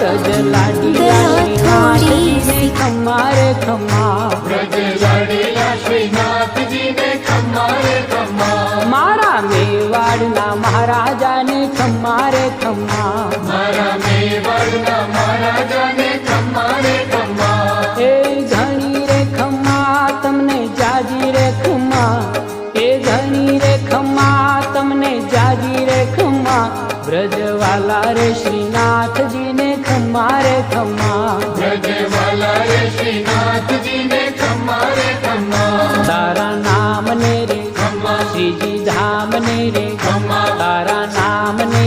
व्रज लाडीला श्रीनाथजीने खम्मा रे खम्मा, व्रज लाडीला श्रीनाथजीने खम्मा रे खम्मा, मारा मेवाड़ना महाराजाने खम्मा रे खम्मा, मारा मेवाड़ना महाराजाने खम्मा रे खम्मा, ए धनी रे खम्मा तमने जाजी रे खम्मा, ए धनी रे खम्मा तमने जाजी रे खम्मा, ब्रजवाला रे श्रीनाथजीने खम्मा रे खम्मा, ब्रजवाला रे श्रीनाथजीने खम्मा रे खम्मा, तारा नाम ने रे खम्मा, श्रीजी धाम ने रे खम्मा, तारा नाम ने